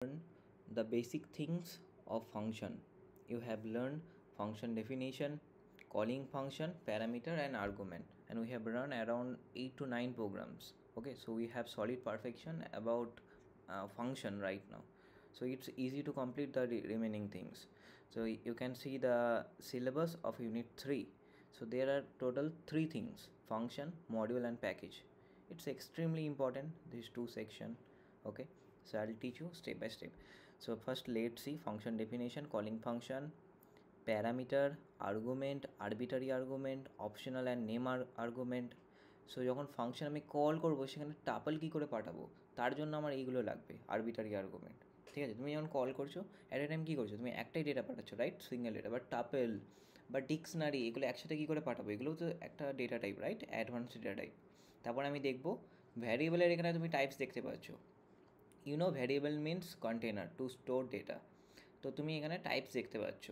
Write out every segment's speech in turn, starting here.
learn the basic things of function. You have learned function definition, calling function, parameter and argument, and we have run around 8 to 9 programs. Okay, so we have solid perfection about function right now. So it's easy to complete the remaining things. So you can see the syllabus of unit 3. So there are total 3 things: function, module and package. It's extremely important, these two section. Okay, so I'll teach you step by step. So first let's see function definition, calling function, parameter, argument, arbitrary argument, optional and name argument. So যখন function আমি call করবো সেখানে tuple কী করে পাঠাবো তার জন্য আমার এইগুলো লাগবে, আরবিটারি আর্গুমেন্ট। ঠিক আছে, তুমি যখন কল করছো অ্যাট এ টাইম কী করছো, তুমি একটাই ডেটা পাঠাচ্ছো, right, single data. But tuple বা ডিকশনারি এগুলো একসাথে কী করে পাঠাবো, এগুলোও তো একটা data type, right, advance data type. তারপর আমি দেখবো ভ্যারিয়েবলের এখানে তুমি টাইপস দেখতে পাচ্ছ। Variable means container to store data. তো তুমি এখানে টাইপস দেখতে পাচ্ছ,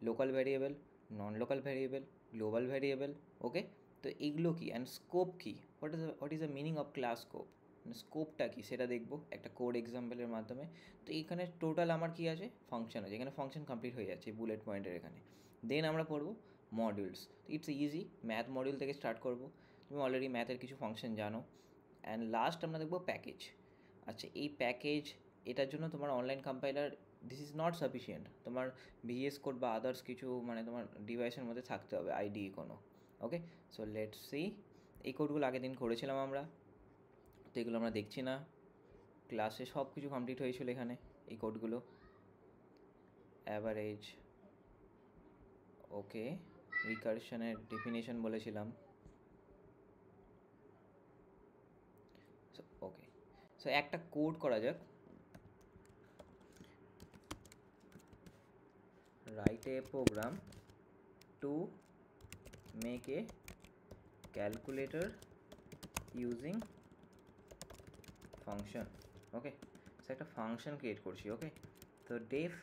local variable, non local variable, global variable. Okay, তো এইগুলো কী অ্যান্ড স্কোপ কী, what is the meaning of class scope, মানে স্কোপটা কী সেটা দেখবো একটা কোড এক্সাম্পলের মাধ্যমে। তো এইখানে টোটাল আমার কী আছে, ফাংশন আছে, এখানে ফাংশন কমপ্লিট হয়ে যাচ্ছে বুলেট পয়েন্টের এখানে। দেন আমরা পড়বো modules. It's easy, math module থেকে স্টার্ট করবো, তুমি অলরেডি ম্যাথের কিছু ফাংশন জানো। অ্যান্ড লাস্ট আমরা দেখবো প্যাকেজ। আচ্ছা, এই প্যাকেজ এটার জন্য তোমার online compiler this is not sufficient, তোমার ভিএস কোড বা আদার্স কিছু মানে তোমার ডিভাইসের মধ্যে থাকতে হবে, আইডি কোনো। ওকে, সো লেটস সি। এই কোডগুলো আগের দিন করেছিলাম আমরা, তো এগুলো আমরা দেখছি না, ক্লাসে সব কিছু কমপ্লিট হয়েছিল এখানে এই কোডগুলো। অ্যাভারেজ, ওকে, রিকারশনের ডেফিনেশন বলেছিলাম। ওকে, সো একটা কোড করা যাক। write a program to make a calculator using function. Okay, so একটা ফাংশন ক্রিয়েট করছি। ওকে, তো ডেফ,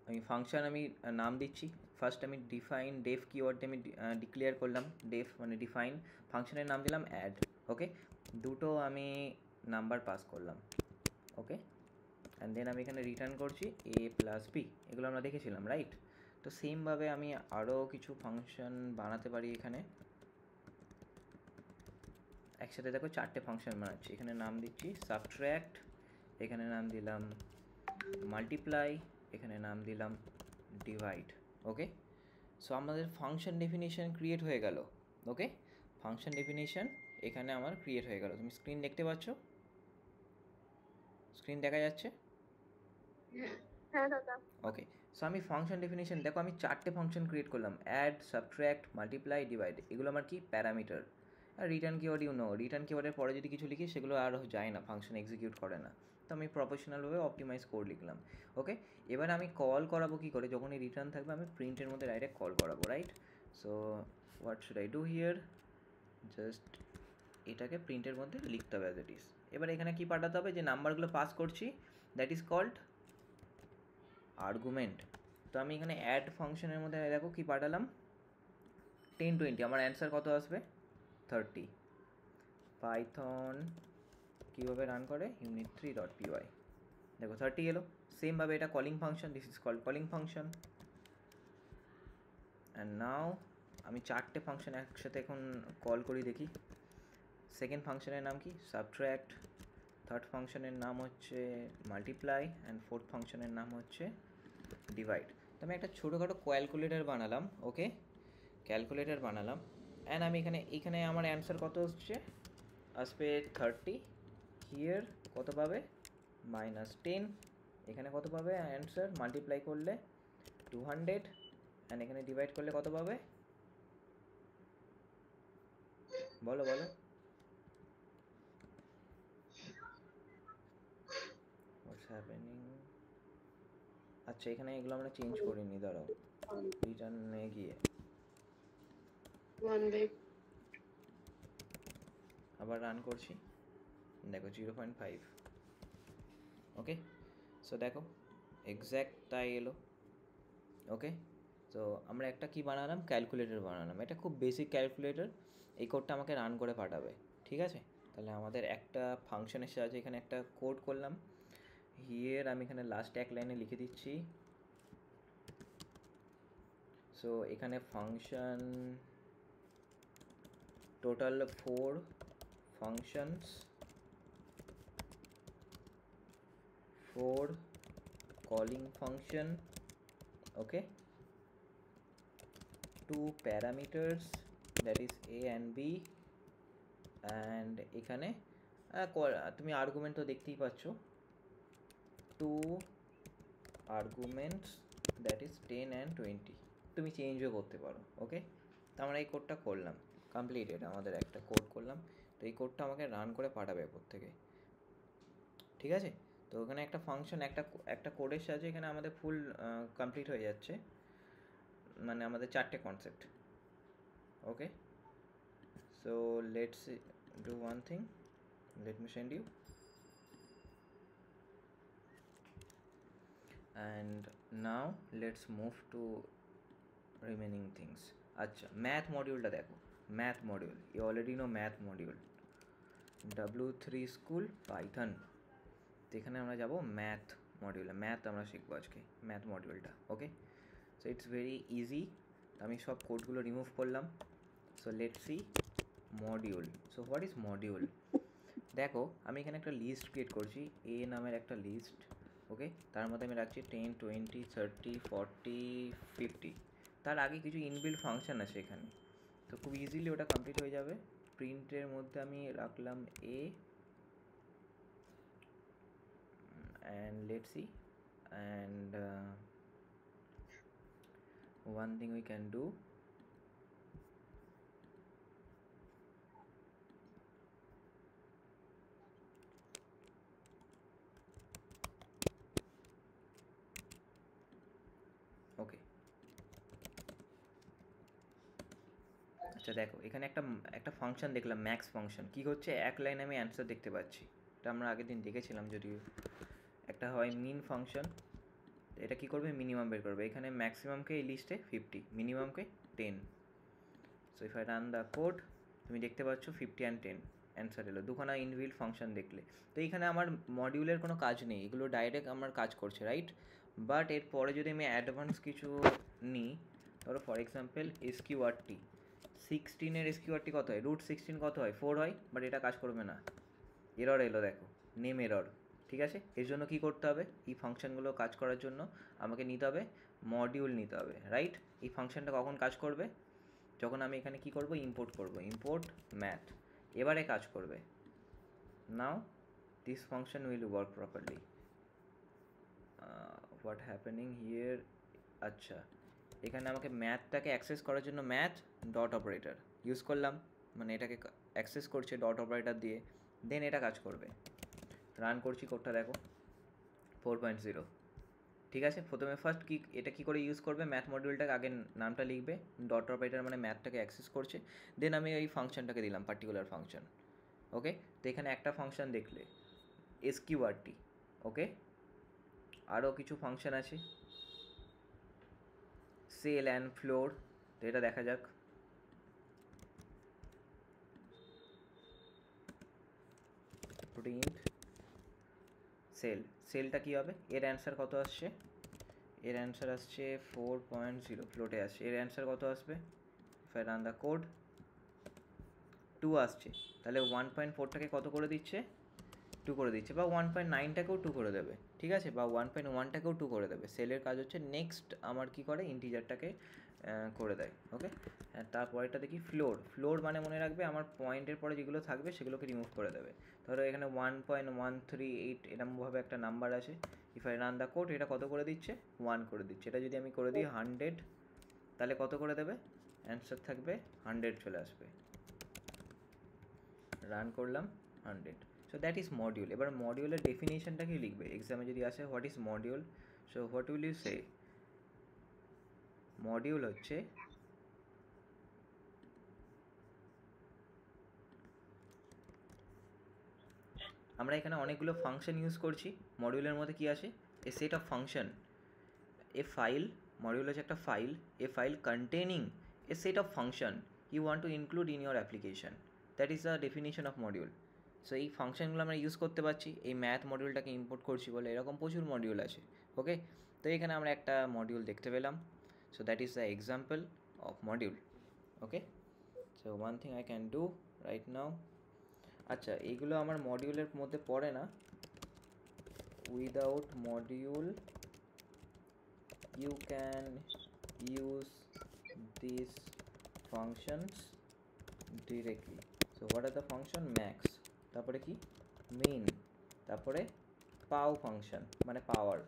আমি ফাংশন আমি নাম দিচ্ছি। ফার্স্ট আমি ডিফাইন, ডেফ কিওয়ার্ডে আমি ডিক্লেয়ার করলাম, ডেফ মানে ডিফাইন, ফাংশনের নাম দিলাম অ্যাড। ওকে, দুটো আমি নাম্বার পাস করলাম। ওকে, অ্যান্ড দেন আমি এখানে রিটার্ন করছি এ প্লাস বি, এগুলো আমরা দেখেছিলাম, রাইট। তো সেমভাবে আমি আরও কিছু ফাংশন বানাতে পারি এখানে। একসাথে দেখো 4টে ফাংশন বানাচ্ছি, এখানে নাম দিচ্ছি সাবট্র্যাক্ট, এখানে নাম দিলাম মাল্টিপ্লাই, এখানে নাম দিলাম ডিভাইড। ওকে, সো আমাদের ফাংশন ডেফিনেশন ক্রিয়েট হয়ে গেল। ওকে, ফাংশন ডেফিনেশন এখানে আমার ক্রিয়েট হয়ে গেল। তুমি স্ক্রিন দেখতে পাচ্ছ, স্ক্রিন দেখা যাচ্ছে? ওকে, সো আমি ফাংশন ডেফিনেশন দেখো, আমি 4টে ফাংশন ক্রিয়েট করলাম, অ্যাড, সাবট্র্যাক্ট, মাল্টিপ্লাই, ডিভাইড। এগুলো আমার কি, প্যারামিটার। আর রিটার্ন কিওয়ার্ড রিটার্ন কিওয়ার্ডের পরে যদি কিছু লিখি সেগুলো আর যায় না, ফাংশন এক্সিকিউট করে না। তো আমি প্রফেশনালভাবে অপটিমাইজ কোড লিখলাম। ওকে, এবার আমি কল করাবো কী করে, যখনই রিটার্ন থাকবে আমি প্রিন্টের মধ্যে ডাইরেক্ট কল করাবো, right. So what should I do here, just এটাকে প্রিন্টের মধ্যে লিখতে হবে অ্যাজ ইট ইজ। এবার এখানে কি পাঠাতে হবে, যে নাম্বারগুলো পাস করছি দ্যাট ইজ কল্ড আর্গুমেন্ট। তো আমি এখানে অ্যাড ফাংশনের মধ্যে দেখো কি পাঠালাম, 10 20, আমার অ্যান্সার কত আসবে, 30। পাইথন কীভাবে রান করে, unit3.py, দেখো 30 এলো। সেমভাবে এটা calling function, this is called calling function. And now আমি 4টে ফাংশন একসাথে এখন কল করি, দেখি। সেকেন্ড ফাংশনের নাম কি, সাবট্র্যাক্ট, থার্ড ফাংশনের নাম হচ্ছে মাল্টিপ্লাই, অ্যান্ড ফোর্থ ফাংশনের নাম হচ্ছে ডিভাইড। তো আমি একটা ছোটোখাটো ক্যালকুলেটার বানালাম। ওকে, ক্যালকুলেটার বানালাম, অ্যান্ড আমি এখানে আমার অ্যান্সার কত আসবে 30। হিয়ার কত পাবে, -10। এখানে কত পাবে অ্যান্সার, মাল্টিপ্লাই করলে 200, অ্যান্ড এখানে ডিভাইড করলে কত পাবে, বলো বলো। হোয়াটস হ্যাপেনিং, আচ্ছা এখানে এগুলো আমরা চেঞ্জ করিনি, দাঁড়াও, রিটার্নে গিয়ে আবার রান করছি, দেখো 0.5। ওকে, সো দেখো এক্স্যাক্ট তাই এলো। ওকে, তো আমরা একটা কি বানালাম, ক্যালকুলেটর বানালাম, এটা খুব বেসিক ক্যালকুলেটর। এই কোডটা আমাকে রান করে পাঠাবে, ঠিক আছে। তাহলে আমাদের একটা ফাংশনের সাহায্যে এখানে একটা কোড করলাম। হিয়ার আমি এখানে লাস্ট এক লাইনে লিখে দিচ্ছি। সো এখানে function total 4 functions, 4 calling function, okay, 2 parameters that is a and b, and এখানে তুমি আর্গুমেন্ট তো দেখতেই পাচ্ছ, 2 arguments that is 10 and 20, তুমি চেঞ্জও করতে পারো। ওকে, তো আমরা এই কোডটা করলাম, কমপ্লিটেড, আমাদের একটা কোড করলাম। তো এই কোডটা আমাকে রান করে পাঠাবে এরপর থেকে, ঠিক আছে। তো ওখানে একটা ফাংশন একটা কোডের সাহায্যে এখানে আমাদের ফুল কমপ্লিট হয়ে যাচ্ছে, মানে আমাদের 4টে concept. Okay, so let's do one thing, let me send you, and now let's move to remaining things. আচ্ছা, ম্যাথ মডিউলটা দেখো, math module, you already know math module, W3 school Python. তো এখানে আমরা যাব ম্যাথ মডিউলে, ম্যাথ আমরা শিখবো আজকে, ম্যাথ মডিউলটা। Okay, so it's very easy. আমি সব কোডগুলো রিমুভ করলাম। So let's see module. So what is module? দেখো, আমি এখানে একটা লিস্ট ক্রিয়েট করছি, এ নামের একটা লিস্ট। ওকে, তার মধ্যে আমি রাখছি 10, 20, 30, 40, 50। তার আগে কিছু ইনবিল্ট ফাংশন আছে এখানে, তো খুব ইজিলি ওটা কমপ্লিট হয়ে যাবে। প্রিন্টের মধ্যে আমি রাখলাম এ, and let's see, and one thing we can do, ওকে। আচ্ছা দেখো, এখানে একটা ফাংশন দেখলাম, ম্যাক্স ফাংশন। কী হচ্ছে, এক লাইনে আমি অ্যান্সার দেখতে পাচ্ছি, এটা আমরা আগের দিন দেখেছিলাম যদিও। একটা হয় মিন ফাংশন, এটা কি করবে, মিনিমাম বের করবে। এখানে ম্যাক্সিমামকে এই লিস্টে 50, মিনিমামকে 10। So if I run the code, তুমি দেখতে পাচ্ছ 50 and 10 অ্যান্সার এলো, দুখানা ইনবিল্ট ফাংশন দেখলে। তো এইখানে আমার মডিউলের কোনো কাজ নেই, এগুলো ডাইরেক্ট আমার কাজ করছে, রাইট। বাট এরপরে যদি আমি অ্যাডভান্স কিছু নিই, ধরো ফর এক্সাম্পল এসকিউআরটি, 16-এর এসকিউআরটি কত হয়, √16 কত হয়, 4 হয়। বাট এটা কাজ করবে না, এরর এলো, দেখো, নেম এরর। ঠিক আছে, এর জন্য কী করতে হবে, এই ফাংশনগুলো কাজ করার জন্য আমাকে নিতে হবে মডিউল নিতে হবে, রাইট। এই ফাংশনটা কখন কাজ করবে, যখন আমি এখানে কি করব, ইম্পোর্ট করব, ইম্পোর্ট ম্যাথ, এবারে কাজ করবে। Now this function will work properly. What happening here, আচ্ছা, এখানে আমাকে ম্যাথটাকে অ্যাক্সেস করার জন্য ম্যাথ ডট অপারেটর ইউজ করলাম, মানে এটাকে অ্যাক্সেস করছে ডট অপারেটর দিয়ে, দেন এটা কাজ করবে। রান করছি কোডটা, দেখো 4.0। ঠিক আছে, প্রথমে ফার্স্ট এটা কী করে ইউজ করবে, ম্যাথ মডিউলটাকে আগে নামটা লিখবে, ডট অপারেটর মানে ম্যাথটাকে অ্যাক্সেস করছে, দেন আমি এই ফাংশনটাকে দিলাম, পার্টিকুলার ফাংশন। ওকে, তো এখানে একটা ফাংশন দেখলে এসকিউআরটি। ওকে, আরও কিছু ফাংশন আছে, সেল অ্যান্ড ফ্লোর। তো এটা দেখা যাক, প্রিন্ট সেল, সেলটা কী হবে, এর অ্যান্সার কত আসছে, এর অ্যান্সার আসছে 4.0, ফ্লোটে আসছে, এর অ্যান্সার কত আসবে, if I run the code 2 আসছে। তাহলে 1.4টাকে কত করে দিচ্ছে, 2 করে দিচ্ছে, বা 1.9টাকেও 2 করে দেবে, ঠিক আছে, বা 1.1টাকেও 2 করে দেবে। সেলের কাজ হচ্ছে নেক্সট আমার কি করে, ইন্টিজারটাকে করে দেয়। ওকে, তারপরেরটা দেখি ফ্লোর। ফ্লোর মানে মনে রাখবে আমার পয়েন্টের পরে যেগুলো থাকবে সেগুলোকে রিমুভ করে দেবে। ধরো এখানে 1.138 এরকমভাবে একটা নাম্বার আছে, if I run the code, এটা কত করে দিচ্ছে, 1 করে দিচ্ছে। এটা যদি আমি করে দিই 100, তাহলে কত করে দেবে, অ্যান্সার থাকবে 100 চলে আসবে। রান করলাম 100। So that is module. এবার মডিউলের ডেফিনেশনটা কি লিখবে, এক্সামে যদি আসে what is module, so what will you say, module হচ্ছে আমরা এখানে অনেকগুলো ফাংশন ইউজ করছি, মডিউলের মধ্যে কি আসে, a set of function, a file, module হচ্ছে একটা file, a file containing a set of function you want to include in your application, that is the definition of module. So এই ফাংশনগুলো আমরা ইউজ করতে পারছি এই ম্যাথ মডিউলটাকে ইম্পোর্ট করছি বলে। এরকম প্রচুর মডিউল আছে। ওকে, তো এখানে আমরা একটা মডিউল দেখতে পেলাম। So that is the example of module. Okay, so one thing I can do right নাও, আচ্ছা এইগুলো আমার মডিউলের মধ্যে পড়ে না। Without module you can use these functions directly. So what are the function? Max, তারপরে কি min, তারপরে pow function মানে পাওয়ার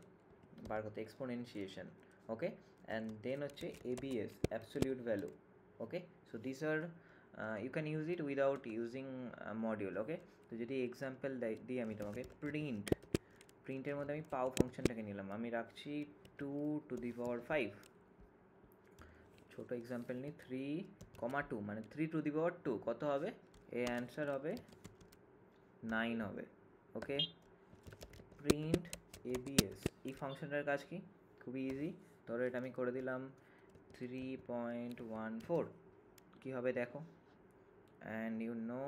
বার করতে, exponentiation. ওকে, and then হচ্ছে abs absolute value. Okay, so these are you can use it without using module. ওকে, তো যদি example দিই আমি তোমাকে, প্রিন্টের মধ্যে আমি পাও ফাংশনটাকে নিলাম, আমি রাখছি 2^5। ছোট এক্সাম্পল নিই, 3,2 মানে 3^2 কত হবে? এর অ্যান্সার হবে 9 হবে। ওকে, প্রিন্ট abs এই ফাংশনটার কাজ কি? খুবই ইজি। ধরো এটা আমি করে দিলাম 3.14, কী হবে দেখো। And you know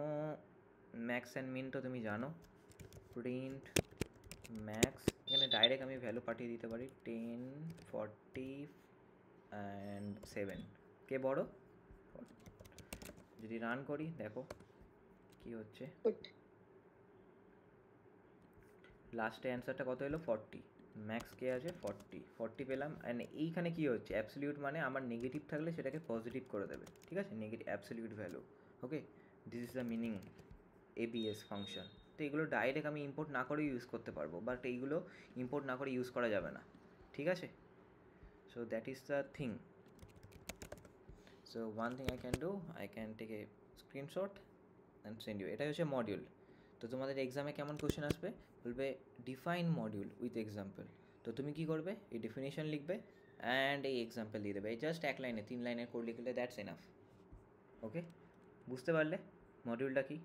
max and min তো তুমি জানো, প্রিন্ট ম্যাক্স, এখানে ডাইরেক্ট আমি ভ্যালু পাঠিয়ে দিতে পারি 10, 40 অ্যান্ড 7, কে বড়? যদি রান করি দেখো কি হচ্ছে, লাস্টে অ্যান্সারটা কত এলো? 40। ম্যাক্স কে আছে? 40 পেলাম। অ্যান্ড এইখানে কি হচ্ছে, অ্যাবসলিউট মানে আমার নেগেটিভ থাকলে সেটাকে পজিটিভ করে দেবে, ঠিক আছে, negative absolute value. Okay, this is the meaning abs function. তো এগুলো ডাইরেক্ট আমি ইম্পোর্ট না করে ইউজ করতে পারবো, বাট এইগুলো ইম্পোর্ট না করে ইউজ করা যাবে না, ঠিক আছে। So that is the thing. So one thing I can do, I can take a screenshot and send you. এটাই হচ্ছে মডিউল। তো তোমাদের এক্সামে কেমন কোশ্চেন আসবে, বলবে ডিফাইন মডিউল উইথ এক্সাম্পল। তো তুমি কি করবে, এই ডেফিনেশন লিখবে অ্যান্ড এই এক্সাম্পল দিয়ে দেবে, এই জাস্ট 1 লাইনে 3 লাইনের কোড লিখলে দ্যাটস এনাফ। ওকে, বুঝতে পারলে মডিউলটা কি?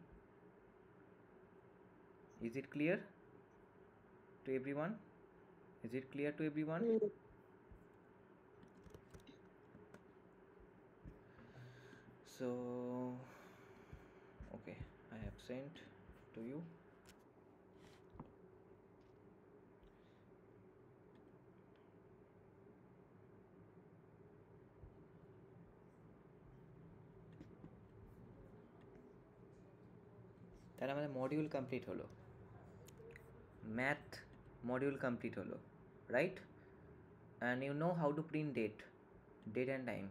Is it clear to everyone? Is it clear to everyone? So, okay, I have sent to you. তাহলে আমাদের মডিউল কমপ্লিট হলো, ম্যাথ মডিউল কমপ্লিট হলো, right? And you know how to print date and time,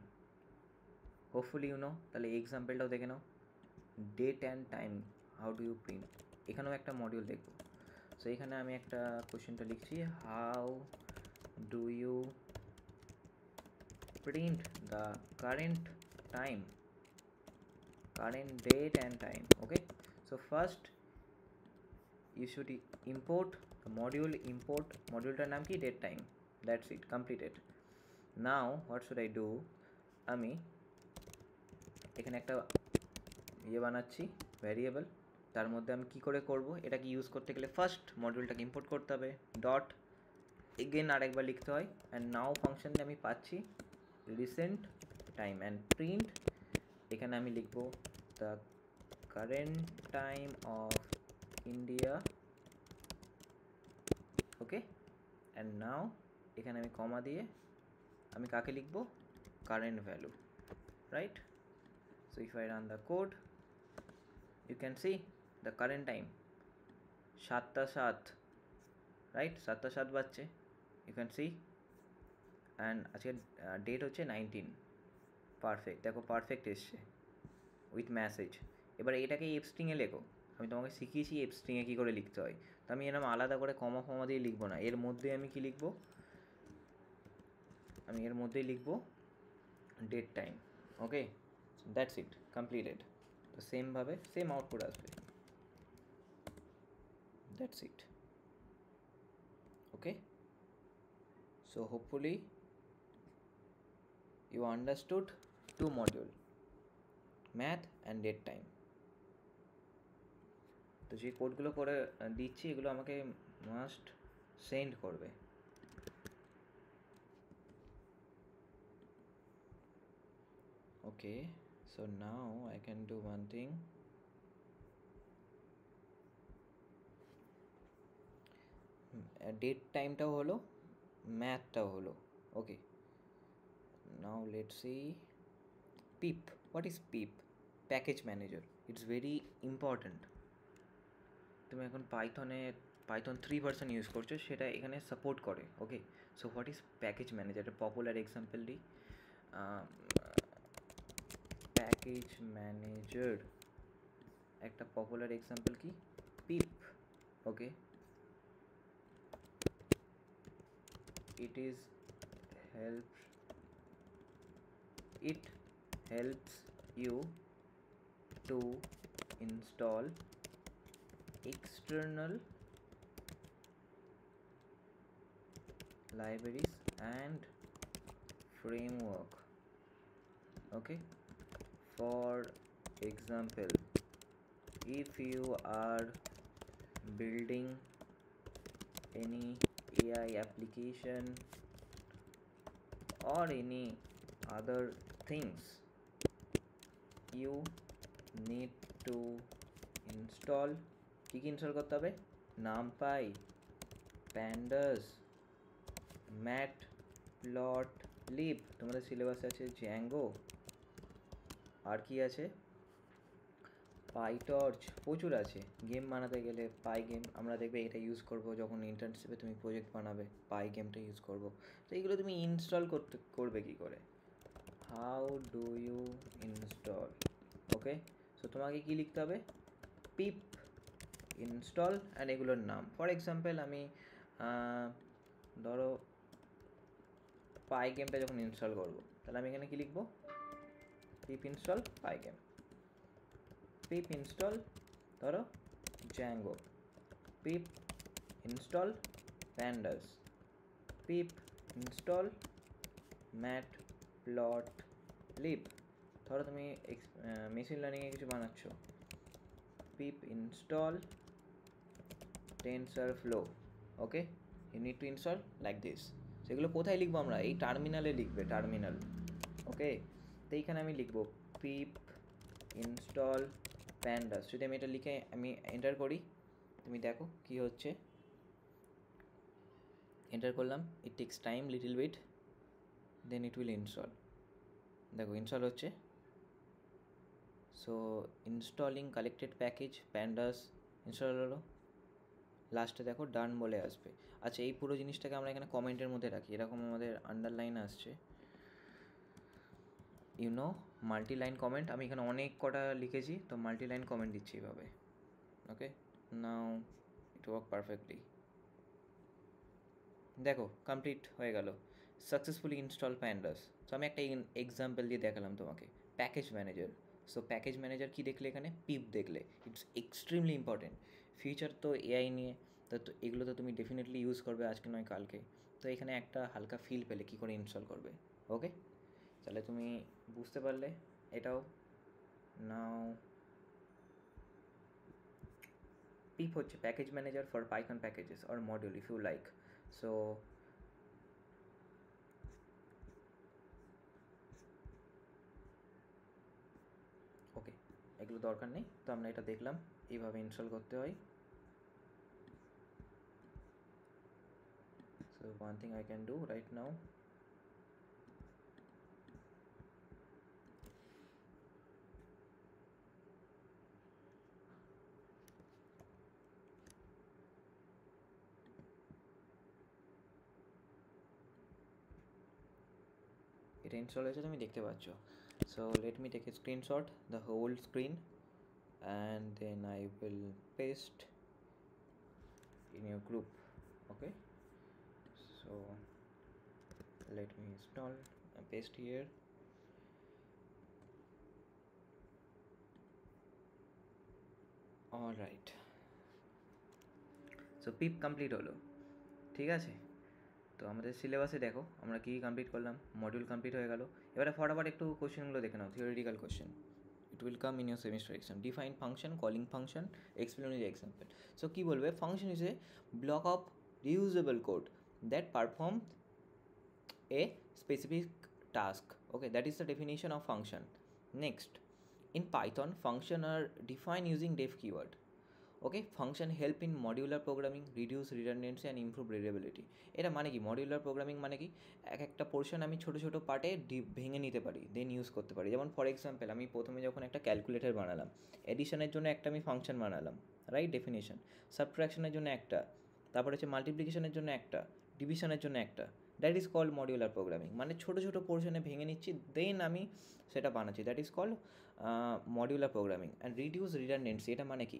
hopefully you know. তাহলে এই এক্সাম্পলটাও দেখে নাও, date and time how do you print. এখানেও একটা মডিউল দেখবো। সো এখানে আমি একটা কোশ্চেনটা লিখছি, how do you print the current time, current date and time. Okay, so first you should import the module, import module tar naam ki date time, that's it, completed. Now what should I do, আমি এখানে একটা ইয়ে বানাচ্ছি variable, তার মধ্যে আমি কি করে করব, এটাকে ইউজ করতে গেলে ফার্স্ট মডিউলটাকে ইম্পোর্ট করতে হবে, ডট এগেন আরেকবার লিখতে হয়। অ্যান্ড নাও ফাংশন দিয়ে আমি পাচ্ছি রিসেন্ট টাইম অ্যান্ড প্রিন্ট, এখানে আমি লিখবো the current time of India. Okay, and now এখানে আমি কমা দিয়ে আমি কাকে লিখবো, current value, right? So if I run the code you can see the current time 7টা 7, রাইট? 7টা 7 বাজছে, ইউ ক্যান সি। অ্যান্ড আজকে ডেট হচ্ছে 19, পারফেক্ট, দেখো পারফেক্ট এসছে উইথ মেসেজ। এবার এটাকে এফ স্ট্রিংয়ে লেখো, আমি তোমাকে শিখিয়েছি এফ স্ট্রিংয়ে কী করে লিখতে হয়। তো আমি এরকম আলাদা করে কমা ফমা দিয়ে লিখবো না, এর মধ্যে আমি কি লিখবো, আমি এর মধ্যেই লিখবো date time. Okay, that's it, completed. তো সেমভাবে সেম আউটপুট আসবে, that's it. Okay, so hopefully you understood 2 module, math and date time. তো যে কোডগুলো করে দিচ্ছি এগুলো আমাকে মাস্ট সেন্ড করবে। Okay, so now I can do one thing, date টাইমটাও হলো, ম্যাথটাও হলো। Okay, now let's see pip. What is pip? Package manager. It's very important. তুমি এখন পাইথন 3 ইউজ করছো, সেটা এখানে সাপোর্ট করে। Okay, so what is package manager? একটা পপুলার এক্সাম্পল দিই। প্যাকেজ ম্যানেজার একটা পপুলার এক্সাম্পল কি? Pip. Okay, it helps you to install external libraries and framework. Okay, for example, if you are building any AI application or any other things, you need to install কি কি install করতে হবে? NumPy, pandas, matplotlib, তোমাদের সিলেবাসে আছে Zango, আর কি আছে? PyTorch, প্রচুর আছে। গেম বানাতে গেলে পাই গেম, আমরা দেখবে এটা ইউজ করবো যখন ইন্টার্নশিপে তুমি প্রজেক্ট বানাবে, পাই গেমটা ইউজ করবো। তো এইগুলো তুমি ইনস্টল করবে কি করে? How do you install? Okay, so তোমাকে কি লিখতে হবে? পিপ ইনস্টল অ্যান্ড এগুলোর নাম। ফর এক্সাম্পল আমি ধরো পাই গেমটা যখন ইনস্টল করবো, তাহলে আমি এখানে কি লিখবো? Pip install pygame, pip install ধরো Django, pip install pandas, pip install matplotlib. ধরো তুমি মেশিন লার্নিংয়ে কিছু বানাচ্ছ, pip install TensorFlow. Okay, you need to install like this. সেগুলো কোথায় লিখবো আমরা? এই টার্মিনালে লিখবে, টার্মিনাল। ওকে, তো এইখানে আমি লিখবো পিপ ইনস্টল প্যান্ডাস। যদি আমি এটা লিখে আমি এন্টার করি, তুমি দেখো কি হচ্ছে। এন্টার করলাম, it takes time little bit, then it will install. দেখো ইনস্টল হচ্ছে। So installing collected package pandas install হলো। লাস্টে দেখো ডান বলে আসবে। আচ্ছা, এই পুরো জিনিসটাকে আমরা এখানে কমেন্টের মধ্যে রাখি, এরকম আমাদের আন্ডারলাইন আসছে, ইউনো মাল্টি লাইন কমেন্ট। আমি এখানে অনেক কটা লিখেছি, তো মাল্টি লাইন কমেন্ট দিচ্ছি এভাবে। ওকে, নাও ইট ওয়ার্ক পারফেক্টলি। দেখো কমপ্লিট হয়ে গেল, সাকসেসফুলি ইনস্টল প্যান্ডাস। সো আমি একটা এক্সাম্পল দিয়ে দেখালাম তোমাকে। Package manager, so package manager কি দেখলে এখানে? পিপ দেখলে। It's extremely important. ফিউচার তো এআই নিয়ে, তো এগুলো তো তুমি ডেফিনেটলি ইউজ করবে, আজকে নয় কালকে। তো এখানে একটা হালকা ফিল পেলে কী করে ইনস্টল করবে। ওকে, তাহলে তুমি বুঝতে পারলে এটাও। নাও পিপ হচ্ছে package manager for Python packages or module if you like. So okay, এগুলো দরকার নেই, তো আমরা এটা দেখলাম এইভাবে ইনস্টল করতে হয়। So one thing I can do right now, এটা ইনস্টল হয়েছে, তুমি দেখতে পাচ্ছ। So let me take a screenshot the whole screen and then I will paste in your group. Okay, so let me install and paste here. All right, so pip complete হলো। ঠিক আছে, তো আমাদের সিলেবাসে দেখো আমরা কী কমপ্লিট করলাম। মডিউল কমপ্লিট হয়ে গেল। এবারে ফটাফট একটু কোশ্চেনগুলো দেখে নাও, theoretical question. It will come in your semester exam. Define function, calling function, explain with example. So কী বলবে? Function is a block of reusable code that perform a specific task. Okay, that is the definition of function. Next, in Python, function are defined using def keyword. Okay, function help in modular programming, reduce redundancy and improve readability. এটা মানে কি modular programming মানে কি, এক একটা portion আমি ছোটো ছোটো পার্টে ভেঙে নিতে পারি, দেন ইউজ করতে পারি। যেমন ফর এক্সাম্পল আমি প্রথমে যখন একটা ক্যালকুলেটর বানালাম, এডিশনের জন্য একটা আমি ফাংশন বানালাম, রাইট, ডেফিনেশন, সাবট্রাকশনের জন্য একটা, তারপর হচ্ছে মাল্টিপ্লিকেশনের জন্য একটা, ডিভিশনের জন্য একটা, that is called modular programming. মানে ছোটো ছোটো পোর্শনে ভেঙে নিচ্ছি, দেন আমি সেটা বানাচ্ছি, that is called modular programming. And reduce redundancy, এটা মানে কি,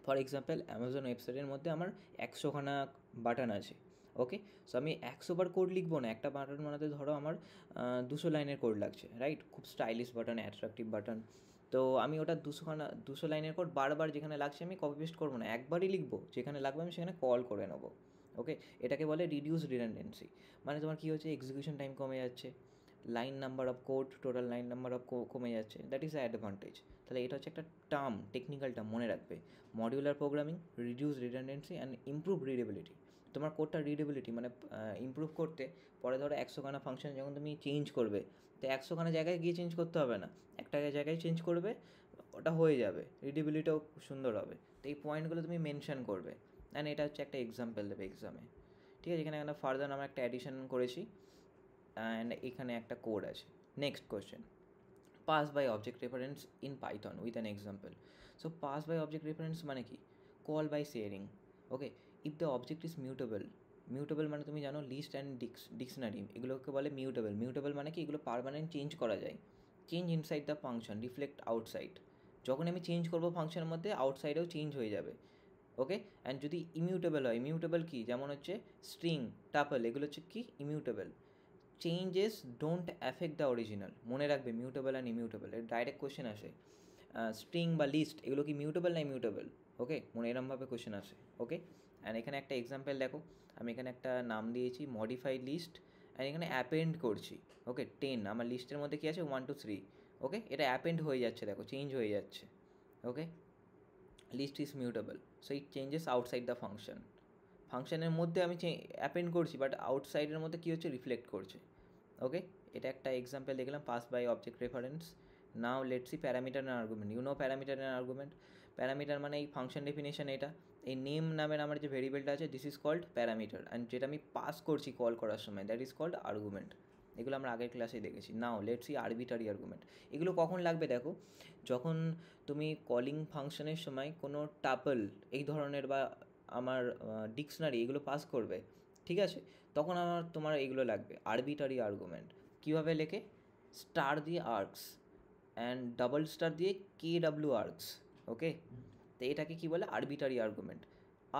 ফর এক্সাম্পল অ্যামাজন ওয়েবসাইটের মধ্যে আমার 100খানা বাটন আছে, ওকে, সো আমি 100বার কোড লিখবো না, একটা বাটন বানাতে ধরো আমার 200 লাইনের কোড লাগছে, রাইট, খুব স্টাইলিশ বাটন, অ্যাট্রাকটিভ বাটন। তো আমি ওটা 200 লাইনের কোড বারবার যেখানে লাগছে আমি কপি পেস্ট করবো না, একবারই লিখবো, যেখানে লাগবে আমি সেখানে কল করে নেবো, ওকে। এটাকে বলে রিডিউস রিডান্ডেন্সি। মানে তোমার কী হচ্ছে, এক্সিকিউশন টাইম কমে যাচ্ছে, line number of code, total line number of কমে যাচ্ছে, দ্যাট ইজ অ্যাডভান্টেজ। তাহলে এটা হচ্ছে একটা টার্ম, টেকনিক্যাল টার্ম, মনে রাখবে, modular programming, reduce redundancy and improve readability. তোমার কোডটা রিডেবিলিটি মানে ইমপ্রুভ করতে, পরে ধরো 100খানা ফাংশন যখন তুমি চেঞ্জ করবে, তো 100খানা জায়গায় গিয়ে চেঞ্জ করতে হবে না, একটা জায়গায় চেঞ্জ করবে, ওটা হয়ে যাবে, রিডেবিলিটিও সুন্দর হবে। তো এই পয়েন্টগুলো তুমি মেনশন করবে, অ্যান্ড এটা হচ্ছে একটা এক্সাম্পল দেবে এক্সামে, ঠিক আছে। এখানে একটা ফার্দার আমরা একটা অ্যাডিশন করেছি, অ্যান্ড এখানে একটা কোড আছে। Next question, pass by object reference in Python with an example. So pass by object reference মানে কি, call by sharing, okay. If the object is mutable, mutable মানে তুমি জানো লিস্ট অ্যান্ড ডিকশনারি, এগুলোকে বলে মিউটেবল। মিউটেবল মানে কি, এগুলো পারমানেন্ট চেঞ্জ করা যায়, change inside the function, reflect outside, যখন আমি চেঞ্জ করবো ফাংশনের মধ্যে আউটসাইডেও চেঞ্জ হয়ে যাবে, ওকে। অ্যান্ড যদি ইমিউটেবল হয়, ইমিউটেবল কি, যেমন হচ্ছে স্ট্রিং, টাপল, এগুলো হচ্ছে কি immutable, changes don't affect the original. মনে রাখবে মিউটেবল অ্যান্ড ইমিউটেবল, এর ডাইরেক্ট কোয়েশ্চেন আসে, স্ট্রিং বা লিস্ট এগুলো কি মিউটেবল না ইমিউটেবল, ওকে, মনে এরমভাবে কোয়েশ্চেন আসে, ওকে। অ্যান্ড এখানে একটা এক্সাম্পল দেখো, আমি এখানে একটা নাম দিয়েছি মডিফাই লিস্ট, অ্যান্ড এখানে অ্যাপেন্ড করছি, ওকে, 10, আমার লিস্টের মধ্যে কী আছে 1 2 3, ওকে, এটা অ্যাপেন্ড হয়ে যাচ্ছে, দেখো চেঞ্জ হয়ে যাচ্ছে, okay. List is mutable, so it changes outside the function, ফাংশনের মধ্যে আমি অ্যাপেন্ড করছি, বাট আউটসাইডের মধ্যে কী হচ্ছে, রিফ্লেক্ট করছে, ওকে। এটা একটা এক্সাম্পল দেখলাম, pass by object reference. Now let's see parameter and argument. You know parameter and argument, parameter মানে এই ফাংশন ডেফিনেশন, এটা এই নেম নামের আমার যে ভেরিয়েবলটা আছে, this is called parameter, and যেটা আমি পাস করছি কল করার সময়, দ্যাট ইজ কল্ড আর্গুমেন্ট। এগুলো আমরা আগের ক্লাসেই দেখেছি। নাও লেটস সি আরবিটারি আর্গুমেন্ট। এগুলো কখন লাগবে দেখো, যখন তুমি কলিং ফাংশনের সময় কোনো টাপল এই ধরনের বা আমার ডিকশনারি এগুলো পাস করবে, ঠিক আছে, তখন তোমার এগুলো লাগবে, আরবিটারি আর্গুমেন্ট। কীভাবে লেখে, স্টার দিয়ে আর্কস অ্যান্ড ডাবল স্টার দিয়ে KW আর্কস, ওকে। তো এটাকে কী বলে, arbitrary argument.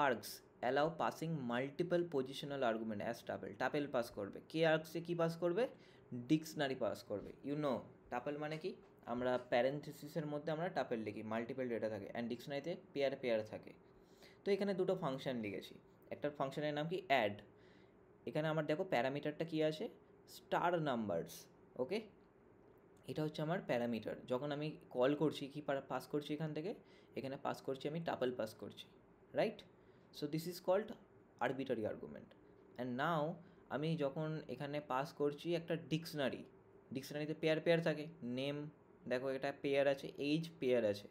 Args allow passing multiple positional argument as tuple, tuple pass করবে, কে আর্কসে কী পাস করবে, ডিকশনারি পাস করবে। ইউ নো টাপেল মানে কি, আমরা প্যারেন্থেসিসের মধ্যে আমরা টাপেল লিখি, মাল্টিপল ডেটা থাকে, অ্যান্ড ডিকশনারিতে পেয়ার পেয়ার থাকে। তো এখানে দুটো ফাংশন লিখেছি, একটা ফাংশনের নাম কি অ্যাড, এখানে আমার দেখো প্যারামিটারটা কী আছে, স্টার নাম্বারস, ওকে। এটা হচ্ছে আমার প্যারামিটার, যখন আমি কল করছি কি পাস করছি, এখান থেকে এখানে পাস করছি আমি টাপল পাস করছি, right. So this is called arbitrary argument. And now আমি যখন এখানে পাস করছি একটা ডিকশনারি, ডিকশনারিতে পেয়ার পেয়ার থাকে, নেম দেখো এটা পেয়ার আছে, এইজ পেয়ার আছে,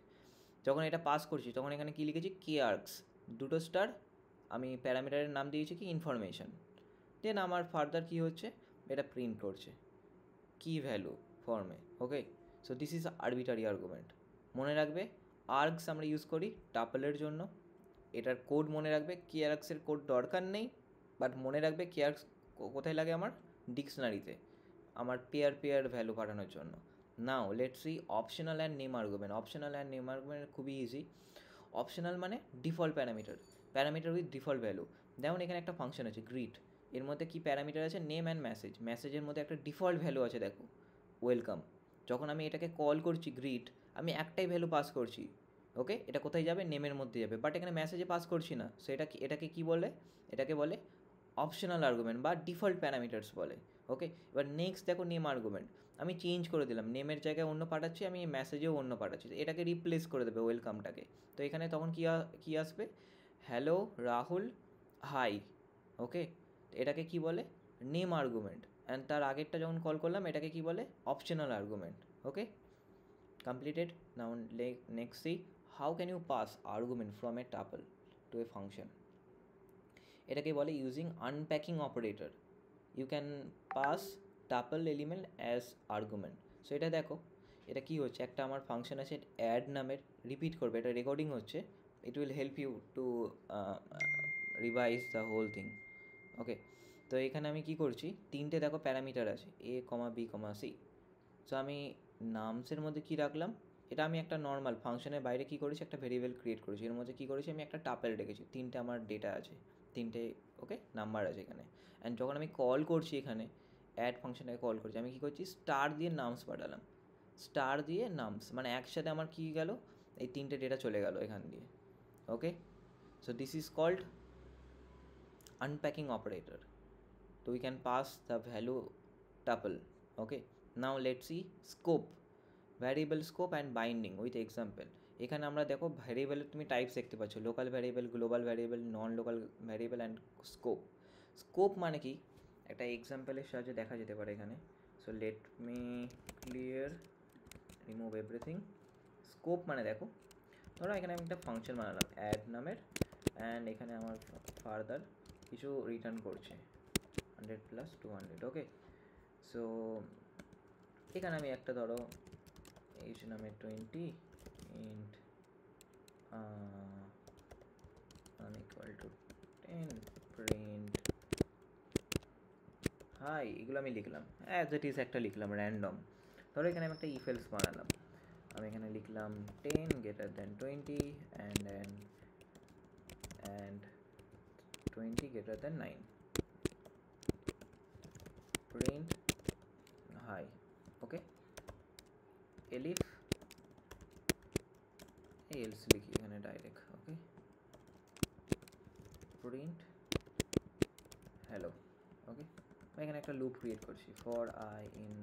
যখন এটা পাস করছি তখন এখানে কী লিখেছি, কে আর্কস, দুটো স্টার, আমি প্যারামিটারের নাম দিয়েছি কি ইনফরমেশন, দেন আমার ফার্দার কী হচ্ছে, এটা প্রিন্ট করছে কি ভ্যালু ফর্মে, okay. So this is arbitrary argument. মনে রাখবে আর্কস আমরা ইউজ করি টাপলের জন্য, এটার কোড মনে রাখবে, কে আর্কসের কোড দরকার নেই, বাট মনে রাখবে কে আর্কস কোথায় লাগে, আমার ডিকশনারিতে, আমার পেয়ার পেয়ার ভ্যালু পাঠানোর জন্য। নাও let's C optional and name argument. Optional and name argument খুবই ইজি। অপশনাল মানে default parameter, parameter with default value. যেমন এখানে একটা ফাংশন আছে গ্রিট, এর মধ্যে কি প্যারামিটার আছে, নেম অ্যান্ড মেসেজ, মেসেজের মধ্যে একটা ডিফল্ট ভ্যালু আছে দেখো, ওয়েলকাম। যখন আমি এটাকে কল করছি গ্রিট, আমি একটাই ভ্যালু পাস করছি, ওকে, এটা কোথায় যাবে, নেমের মধ্যে যাবে, বাট এখানে মেসেজে পাস করছি না, সো এটাকে কী বলে, এটাকে বলে অপশনাল আর্গুমেন্ট বা ডিফল্ট প্যারামিটার্স বলে, ওকে। এবার নেক্সট দেখো নেম আর্গুমেন্ট, আমি চেঞ্জ করে দিলাম, নেমের জায়গায় অন্য পাঠাচ্ছি, আমি মেসেজেও অন্য পাঠাচ্ছি, এটাকে রিপ্লেস করে দেবে ওয়েলকামটাকে। তো এখানে তখন কী আসবে, হ্যালো রাহুল হাই, ওকে। এটাকে কি বলে, নেম আর্গুমেন্ট। অ্যান্ড তার আগেরটা যখন কল করলাম এটাকে কি বলে, optional argument, okay. Completed. Now next see how can you pass argument from a tuple to a function, এটাকে বলে using unpacking operator you can pass tuple element as argument. So এটা দেখো, এটা কি হচ্ছে, একটা আমার ফাংশন আছে অ্যাড নামের, রিপিট করবে, এটা রেকর্ডিং হচ্ছে, it will help you to revise the whole thing. Okay, তো এখানে আমি কি করছি, তিনটে দেখো প্যারামিটার আছে a comma b comma c. So আমি নামসের মধ্যে কি রাখলাম, এটা আমি একটা নর্মাল ফাংশনের বাইরে কি করেছি, একটা ভেরিয়েবল ক্রিয়েট করেছি, এর মধ্যে কী করেছি আমি একটা টাপেল রেখেছি, তিনটে আমার ডেটা আছে, তিনটে ওকে নাম্বার আছে এখানে। অ্যান্ড যখন আমি কল করছি এখানে অ্যাড ফাংশনটাকে কল করছি, আমি কী করছি স্টার দিয়ে নামস পাঠালাম, স্টার দিয়ে নামস, মানে একসাথে আমার কী গেল, এই তিনটে ডেটা চলে গেল এখান দিয়ে। Okay, so this is called unpacking operator. So we can pass the value tuple. Okay, now let's see scope, variable scope and binding with example. এখানে আমরা দেখো ভ্যারিয়েবলের তুমি টাইপস দেখতে পাচ্ছ, local variable, global variable, non local variable and scope. Scope মানে কি, একটা এক্সাম্পলের সাহায্যে দেখা যেতে পারে এখানে। So let me clear, remove everything. Scope মানে দেখো, ধরো এখানে আমি একটা ফাংশন বানালাম অ্যাড নামের, অ্যান্ড এখানে আমার ফার্দার কিছু রিটার্ন করছে 100 প্লাস 200। ওকে, সো এখানে আমি একটা ধরো এইচ নামের 20 int unequal to 10 print hi, এগুলো আমি লিখলাম অ্যাজ ইট ইজ, একটা লিখলাম র্যান্ডম। ধরো এখানে আমি একটা ইফ এলস বানালাম, আমি এখানে লিখলাম 10 greater than 20 and 20 greater than 9, print hi. Okay, elif else লিখি এখানে ডাইরেক্ট। ওকে, প্রিন্ট হ্যালো। ওকে, এখানে একটা লুপ ক্রিয়েট করছি, ফর আই ইন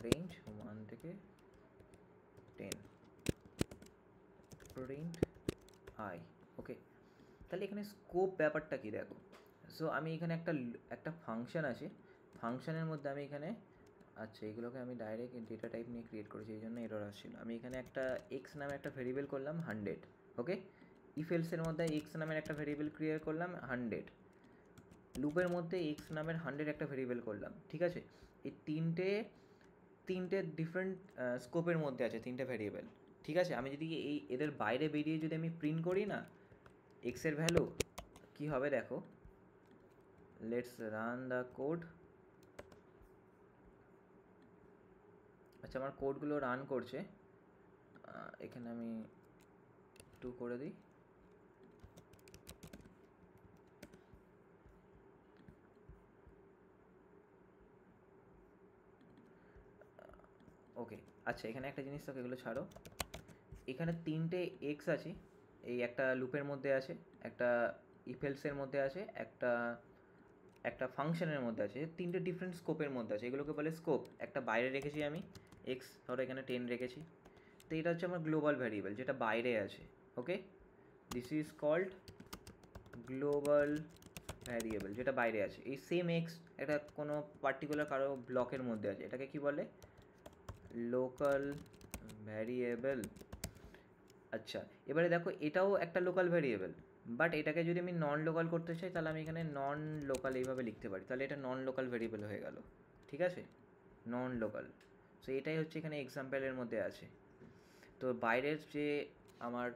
রেঞ্জ 1 থেকে 10 প্রিন্ট আই। ওকে, তাহলে এখানে স্কোপ ব্যাপারটা কি দেখো। সো আমি এখানে একটা ফাংশন আছে, ফাংশনের মধ্যে আমি এখানে, আচ্ছা এগুলোকে আমি ডাইরেক্ট ডেটা টাইপ নিয়ে ক্রিয়েট করেছি, এই জন্য এরর আসছিল। আমি এখানে একটা এক্স নামে একটা ভেরিয়েবল করলাম 100। ওকে, ইফ এলসের মধ্যে এক্স নামের একটা ভেরিয়েবল ক্রিয়েট করলাম 100, লুপের মধ্যে এক্স নামের 100 একটা ভেরিয়েবল করলাম। ঠিক আছে, এই তিনটে ডিফারেন্ট স্কোপের মধ্যে আছে তিনটে ভেরিয়েবল। ঠিক আছে, আমি যদি এদের বাইরে বেরিয়ে যদি আমি প্রিন্ট করি না এক্সের ভ্যালু, কি হবে দেখো, লেটস রান দ্য কোড। আচ্ছা আমার কোডগুলো রান করছে, এখানে আমি 2 করে দিই। ওকে, আচ্ছা এখানে একটা জিনিস তো, এগুলো ছাড়ো, এখানে তিনটে এক্স আছে, এই একটা লুপের মধ্যে আছে, একটা ইফেলসের মধ্যে আছে, একটা ফাংশনের মধ্যে আছে, তিনটে ডিফারেন্ট স্কোপের মধ্যে আছে, এগুলোকে বলে স্কোপ। একটা বাইরে রেখেছি আমি এক্স, ধরো এখানে 10 রেখেছি, তো এটা হচ্ছে আমার গ্লোবাল ভ্যারিয়েবল যেটা বাইরে আছে। Okay, this is called global variable যেটা বাইরে আছে। এই সেম এক্স এটা কোনো পার্টিকুলার কারো ব্লকের মধ্যে আছে, এটাকে কি বলে, লোকাল ভ্যারিয়েবল। আচ্ছা এবারে দেখো এটাও একটা লোকাল ভ্যারিয়েবল, বাট এটাকে যদি আমি নন লোকাল করতে চাই তাহলে আমি এখানে নন লোকাল এইভাবে লিখতে পারি, তাহলে এটা নন লোকাল ভ্যারিয়েবল হয়ে গেল। ঠিক আছে, নন লোকাল। সো এটাই হচ্ছে এখানে এক্সাম্পলের মধ্যে আছে। তো বাইরের যে আমার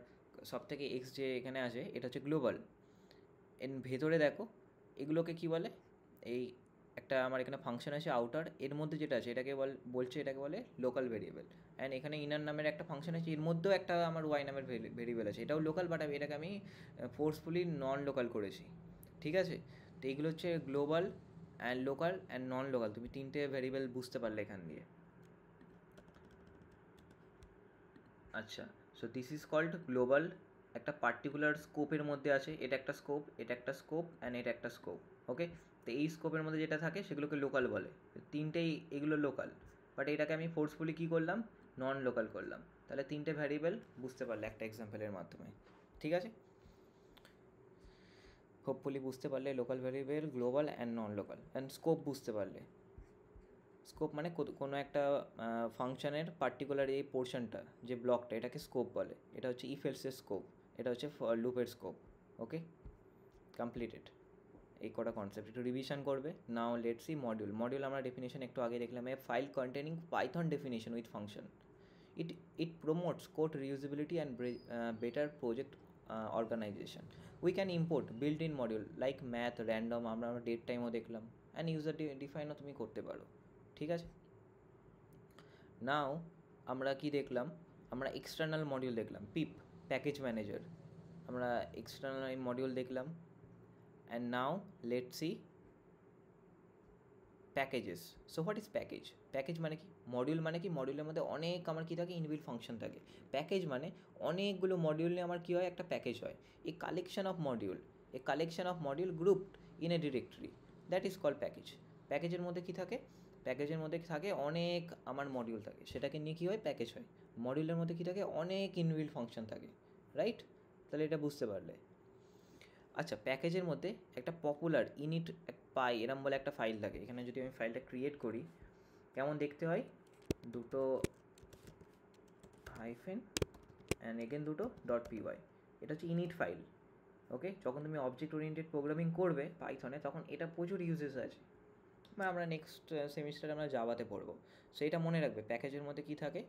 সবথেকে এক্স যে এখানে আছে এটা হচ্ছে গ্লোবাল, এর ভেতরে দেখো এগুলোকে কি বলে, এই একটা আমার এখানে ফাংশন আছে আউটার, এর মধ্যে যেটা আছে এটাকে বলছে, এটাকে বলে লোকাল ভেরিয়েবল। অ্যান্ড এখানে ইনার নামের একটা ফাংশন আছে, এর মধ্যেও একটা আমার ওয়াই নামের ভেরিয়েবল আছে, এটাও লোকাল, বাট এটাকে আমি ফোর্সফুলি নন লোকাল করেছি। ঠিক আছে, তো এইগুলো হচ্ছে global and local and nonlocal, তুমি তিনটে ভেরিয়েবল বুঝতে পারলে এখান দিয়ে। আচ্ছা, so this is called global, একটা পার্টিকুলার স্কোপের মধ্যে আছে, এটা একটা স্কোপ, এটা একটা স্কোপ অ্যান্ড এটা একটা স্কোপ। ওকে, তো এই স্কোপের মধ্যে যেটা থাকে সেগুলোকে লোকাল বলে, তিনটেই এগুলো লোকাল, বাট এটাকে আমি ফোর্সফুলি কী করলাম, নন লোকাল করলাম। তাহলে তিনটে ভ্যারিয়েবল বুঝতে পারলে একটা এক্সাম্পলের মাধ্যমে। ঠিক আছে, হোপফুলি বুঝতে পারলে local variable, global and non local, and scope বুঝতে পারলে। স্কোপ মানে কোনো একটা ফাংশনের পার্টিকুলার এই পোর্শনটা যে ব্লকটা এটাকে স্কোপ বলে। এটা হচ্ছে ইফ এলসের স্কোপ, এটা হচ্ছে লুপের স্কোপ। ওকে, কমপ্লিটেড। এই কটা কনসেপ্ট একটু রিভিশন করবে। Now let's see module. Module আমরা ডেফিনেশন একটু আগে দেখলাম, a file containing Python definition with function. It promotes code reusability and better project organization. We can import built-in module like math, random, আমরা date time ও দেখলাম, and user define ও তুমি করতে পারো। ঠিক আছে, নাও আমরা কি দেখলাম, আমরা এক্সটার্নাল মডিউল দেখলাম, পিপ প্যাকেজ ম্যানেজার, আমরা এক্সটার্নাল মডিউল দেখলাম। And now let's C packages. So what is package? Package মানে কি? মডিউল মানে কি? মডিউলের মধ্যে অনেক আমার কী থাকে, ইনবিল্ট ফাংশন থাকে। প্যাকেজ মানে অনেকগুলো মডিউল নিয়ে আমার কী হয়, একটা প্যাকেজ হয়। A collection of module, a collection of module grouped in a directory, that is called package. প্যাকেজের মধ্যে কী থাকে? প্যাকেজের মধ্যে থাকে অনেক আমার মডিউল থাকে, সেটাকে নিয়ে কী হয়, প্যাকেজ হয়। মডিউলের মধ্যে কী থাকে, অনেক ইনবিল্ট ফাংশন থাকে, রাইট? তাহলে এটা বুঝতে পারলে। আচ্ছা, প্যাকেজের মধ্যে একটা পপুলার ইনিট পাই এরম বলে একটা ফাইল থাকে। এখানে যদি আমি ফাইলটা ক্রিয়েট করি, কেমন দেখতে হয়, দুটো হাইফেন অ্যান্ড এগেন দুটো ডট পিওয়াই, এটা হচ্ছে ইনিট ফাইল। ওকে, যখন তুমি অবজেক্ট ওরিয়েন্টেড প্রোগ্রামিং করবে পাইথনে, তখন এটা প্রচুর ইউজেস আছে, বা আমরা নেক্সট সেমিস্টারে আমরা জাভাতে পড়বো। সো এটা মনে রাখবে, প্যাকেজের মধ্যে কী থাকে,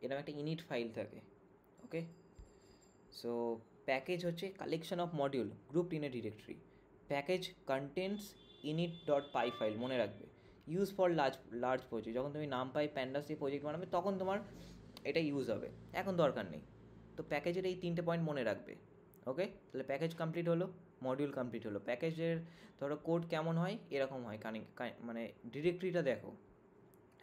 এরকম একটা ইনিট ফাইল থাকে। ওকে, সো প্যাকেজ হচ্ছে collection of module grouped in a directory. Package contents init.py file, মনে রাখবে। ইউজ ফর লার্জ প্রজেক্ট, যখন তুমি নামপাই প্যান্ডাস দিয়ে প্রজেক্ট বানাবে তখন তোমার এটা ইউজ হবে, এখন দরকার নেই। তো প্যাকেজের এই 3টে পয়েন্ট মনে রাখবে। ওকে, তাহলে প্যাকেজ কমপ্লিট হলো, মডিউল কমপ্লিট হলো। প্যাকেজের ধরো কোড কেমন হয়, এরকম হয়, মানে ডিরেক্টরিটা দেখো,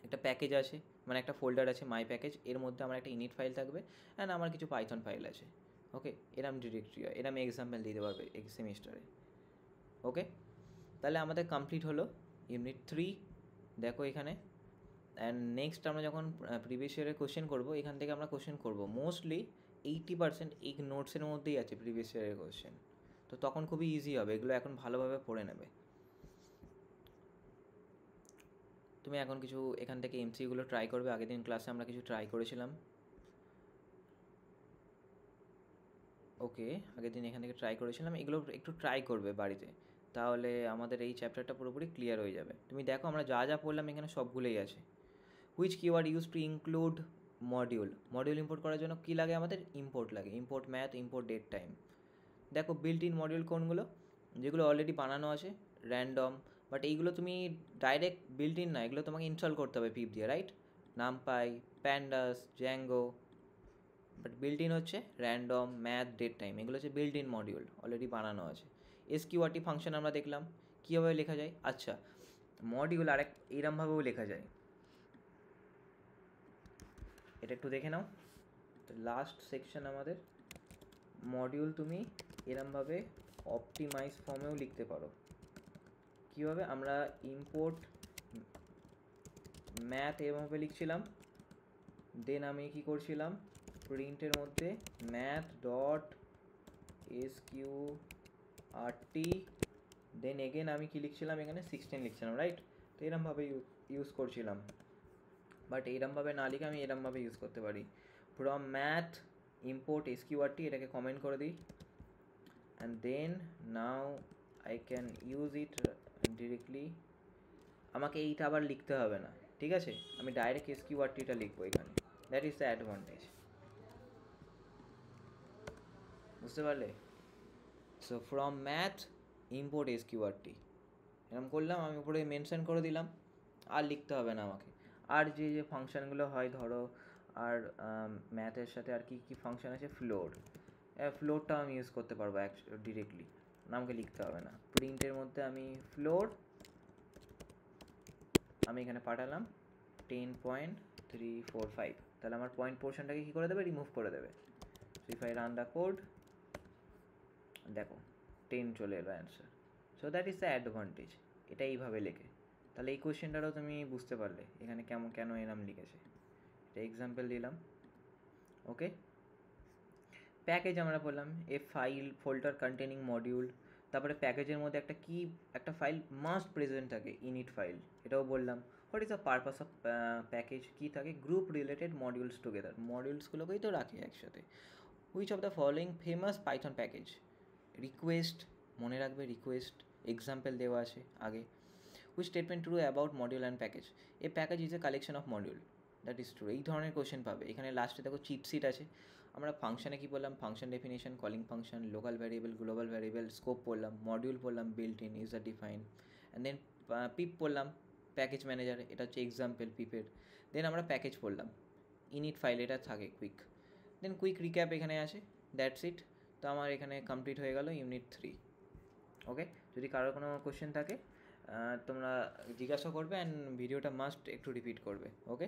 একটা প্যাকেজ আছে, মানে একটা ফোল্ডার আছে মাই প্যাকেজ, এর মধ্যে আমার একটা ইনিট ফাইল থাকবে অ্যান্ড আমার কিছু পাইথন ফাইল আছে। ওকে, এরম ডিরেক্টরি হয়, এরম এক্সাম্পল দিতে পারবে এক সেমিস্টারে। ওকে, তাহলে আমাদের কমপ্লিট হলো ইউনিট 3, দেখো এখানে। অ্যান্ড নেক্সট আমরা যখন প্রিভিয়াস ইয়ারের কোশ্চেন করবো, এখান থেকে আমরা কোশ্চেন করবো মোস্টলি 80% এই নোটসের মধ্যেই আছে প্রিভিয়াস ইয়ারের কোশ্চেন। তো তখন খুবই ইজি হবে, এগুলো এখন ভালোভাবে পড়ে নেবে। তুমি এখন কিছু এখান থেকে এমসিগুলো ট্রাই করবে। আগের দিন ক্লাসে আমরা কিছু ট্রাই করেছিলাম। ওকে, আগের দিন এখান থেকে ট্রাই করেছিলাম, এগুলো একটু ট্রাই করবে বাড়িতে, তাহলে আমাদের এই চ্যাপ্টারটা পুরোপুরি ক্লিয়ার হয়ে যাবে। তুমি দেখো আমরা যা যা পড়লাম এখানে সবগুলোই আছে। Which keyword use to include module? Module import করার জন্য কী লাগে আমাদের? ইম্পোর্ট লাগে, import math, import date time. দেখো বিল্ট ইন মডিউল কোনগুলো, যেগুলো অলরেডি বানানো আছে, র্যান্ডম। বাট এইগুলো তুমি ডাইরেক্ট বিল্ট ইন না, এগুলো তোমাকে ইনস্টল করতে হবে পিপ দিয়ে, right? NumPy, pandas, Django. But built in হচ্ছে র্যান্ডম, ম্যাথ, ডেট টাইম, এগুলো হচ্ছে বিল্ট ইন মডিউল, অলরেডি বানানো আছে। এসকিউআরটি ফাংশন আমরা দেখলাম কীভাবে লেখা যায়। আচ্ছা, মডিউল আরেক এরমভাবেও লেখা যায়, এটা একটু দেখে নাও। তো লাস্ট সেকশন আমাদের, মডিউল তুমি এরমভাবে অপটিমাইজ ফর্মেও লিখতে পারো। কীভাবে? আমরা ইম্পোর্ট ম্যাথ এরমভাবে লিখছিলাম, দেন আমি কি করছিলাম, প্রিন্টের মধ্যে math dot SQRT, then again আমি কি লিখছিলাম, এখানে 16 লিখছিলাম, রাইট? তো এরমভাবে ইউজ করছিলাম। বাট এরমভাবে না লিখে আমি এরমভাবে ইউজ করতে পারি, ফ্রম ম্যাথ ইম্পোর্ট এসকিউআরটি, এটাকে কমেন্ট করে দিই। And then now I can use it directly. আমাকে এইটা আবার লিখতে হবে না, ঠিক আছে? আমি ডাইরেক্ট এসকিউআরটিটা লিখবো এখানে, দ্যাট ইজ দ্য অ্যাডভান্টেজ। বুঝতে পারলে? সো ফ্রম ম্যাথ ইম্পোর্ট এসকিউআরটি, এরকম করলাম, আমি উপরে মেনশন করে দিলাম, আর লিখতে হবে না আমাকে। আর যে যে ফাংশানগুলো হয় ধরো, আর ম্যাথের সাথে আর কি কী ফাংশান আছে, ফ্লোর, ফ্লোরটাও আমি ইউজ করতে পারবো ডিরেক্টলি, আমাকে লিখতে হবে না। প্রিন্টের মধ্যে আমি ফ্লোর, আমি এখানে পাঠালাম 10.345, তাহলে আমার পয়েন্ট পোর্শনটাকে কী করে দেবে, রিমুভ করে দেবে। So if I run the code, দেখো 10 চলে এলো answer. So that is the advantage, এটা এইভাবে লেখে। তাহলে এই কোয়েশ্চেনটারও তুমি বুঝতে পারলে এখানে কেন এরম লিখেছে, এটা এক্সাম্পল দিলাম। ওকে, প্যাকেজ আমরা বললাম a file folder containing module, তারপরে প্যাকেজের মধ্যে একটা ফাইল মাস্ট প্রেজেন্ট থাকে, ইনিট ফাইল, এটাও বললাম। What is the purpose of package? কী থাকে? গ্রুপ রিলেটেড মডিউলস টুগেদার, মডিউলসগুলোকেই তো রাখে একসাথে। Which of the following famous Python package? Request, মনে রাখবে রিকোয়েস্ট, এক্সাম্পল দেওয়া আছে আগে। Which statement true about module and package? A package is a collection of module, that is true. এই ধরনের কোশ্চেন পাবে। এখানে লাস্টে দেখো চিট শিট আছে। আমরা ফাংশানে কী বললাম? Function definition, calling function, local variable, global variable, scope পড়লাম, মডিউল পড়লাম, built in, user define, and then pip পড়লাম, প্যাকেজ ম্যানেজার, এটা হচ্ছে এক্সাম্পল পিপের। দেন আমরা প্যাকেজ পড়লাম, ইনিট ফাইল, এটা থাকে কুইক। দেন কুইক রিক্যাপ এখানে আছে, দ্যাটস ইট। তো আমার এখানে কমপ্লিট হয়ে গেল ইউনিট 3। ওকে, যদি কারোর কোনো কোশ্চেন থাকে তোমরা জিজ্ঞাসা করবে, অ্যান্ড ভিডিওটা মাস্ট একটু রিপিট করবে। ওকে।